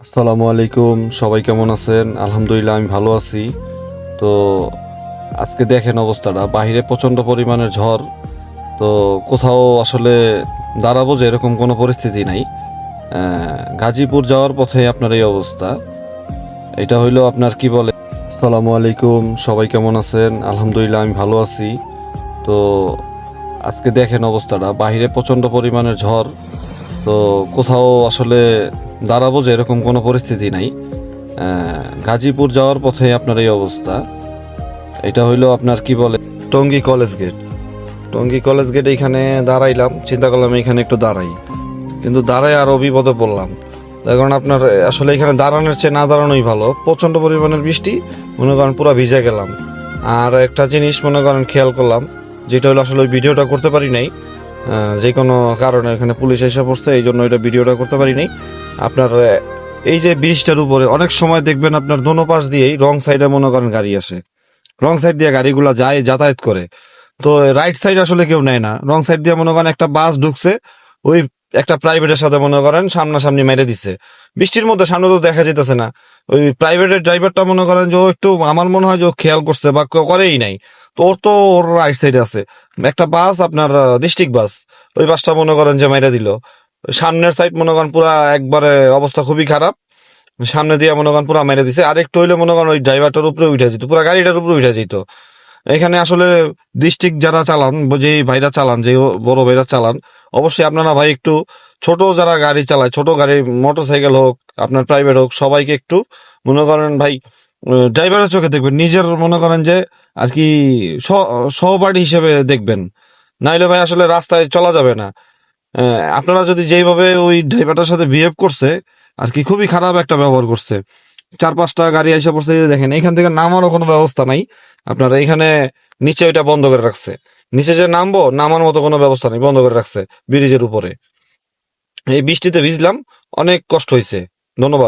আসসালামু আলাইকুম, সবাই কেমন আছেন? আলহামদুলিল্লাহ আমি ভালো আছি। তো আজকে দেখেন অবস্থাটা, বাহিরে প্রচণ্ড পরিমাণের ঝড়। তো কোথাও আসলে দাঁড়াবো যে এরকম কোনো পরিস্থিতি নাই। গাজীপুর যাওয়ার পথে আপনার এই অবস্থা। এটা হইলো আপনার কি বলে। আসসালামু আলাইকুম, সবাই কেমন আছেন? আলহামদুলিল্লাহ আমি ভালো আছি। তো আজকে দেখেন অবস্থাটা, বাহিরে প্রচণ্ড পরিমাণের ঝড়। তো কোথাও আসলে দাঁড়াবো যে এরকম কোনো পরিস্থিতি নাই। গাজীপুর যাওয়ার পথে আপনার এই অবস্থা। এটা হইলো আপনার কি বলে, Tongi college gate. Tongi college gate এইখানে দাঁড়াইলাম, চিন্তা করলাম এখানে একটু দাঁড়াই, কিন্তু দাঁড়ায় আর বিপদে পড়লাম। তার কারণ আপনার আসলে এখানে দাঁড়ানোর চেয়ে না দাঁড়ানোই ভালো। প্রচন্ড পরিমাণের বৃষ্টি, মনে করেন পুরো ভিজে গেলাম। আর একটা জিনিস মনে করেন খেয়াল করলাম, যেটা হলো আসলে ওই ভিডিওটা করতে পারি নাই, যে কোনো কারণে এখানে পুলিশ এসে পড়ছে, এই জন্য এটা ভিডিওটা করতে পারি নাই। আপনার এই যে ব্রিজটার উপরে অনেক সময় দেখবেন আপনার দোনো পাশ দিয়েই রং সাইডে মনে করেন গাড়ি আসে, রং সাইড দিয়ে গাড়িগুলা যায়, যাতায়াত করে। তো রাইট সাইড আসলে কেউ নেয় না, রং সাইড দিয়ে মনে করেন একটা বাস ঢুকছে, ওই একটা প্রাইভেটের সাথে মনে করেন সামনাসামনি মেরে দিছে। বৃষ্টির মধ্যে সামনে তো দেখা যেতেছে না। ওই প্রাইভেটের ড্রাইভারটা মনে করেন যে ও একটু, আমার মনে হয় যে ও খেয়াল করছে বা করেই নাই। তো ওর তো ওর রাইট সাইডে আছে একটা বাস, আপনার ডিস্ট্রিক্ট বাস। ওই বাসটা মনে করেন যে মেরে দিল। সামনের সাইড মনে করেন পুরা একবারে অবস্থা খুবই খারাপ। সামনে দিয়ে মনে করেন পুরা মেরে দিছে। আর একটু হইলে মনে করেন ওই ড্রাইভারটার উপরে উঠে যেত, পুরা গাড়িটার উপরে উঠে যেত। এখানে আসলে ডিস্ট্রিক্ট যারা চালান, যে ভাইরা চালান, যে বড় ভাইরা চালান, অবশ্যই আপনারা ভাই একটু ছোট যারা গাড়ি চালায়, ছোট গাড়ি মোটরসাইকেল হোক আপনার প্রাইভেট হোক, সবাইকে একটু মনে করেন ভাই ড্রাইভারের চোখে দেখবেন, নিজের মনে করেন যে আর কি সহপাঠী হিসেবে দেখবেন। নাইলে ভাই আসলে রাস্তায় চলা যাবে না। আপনারা যদি যেইভাবে ওই ড্রাইভারটার সাথে বিহেভ করছে আর কি, খুবই খারাপ একটা ব্যবহার করছে। চার পাঁচটা গাড়ি এসে পড়ছে, এই যে দেখেন এখান থেকে নামারও কোনো ব্যবস্থা নাই। আপনারা এখানে নিচে ওইটা বন্ধ করে রাখছে, নিচে যে নামবো নামার মতো কোনো ব্যবস্থা নেই, বন্ধ করে রাখছে ব্রিজের উপরে। এই বৃষ্টিতে ভিজলাম, অনেক কষ্ট হয়েছে। ধন্যবাদ।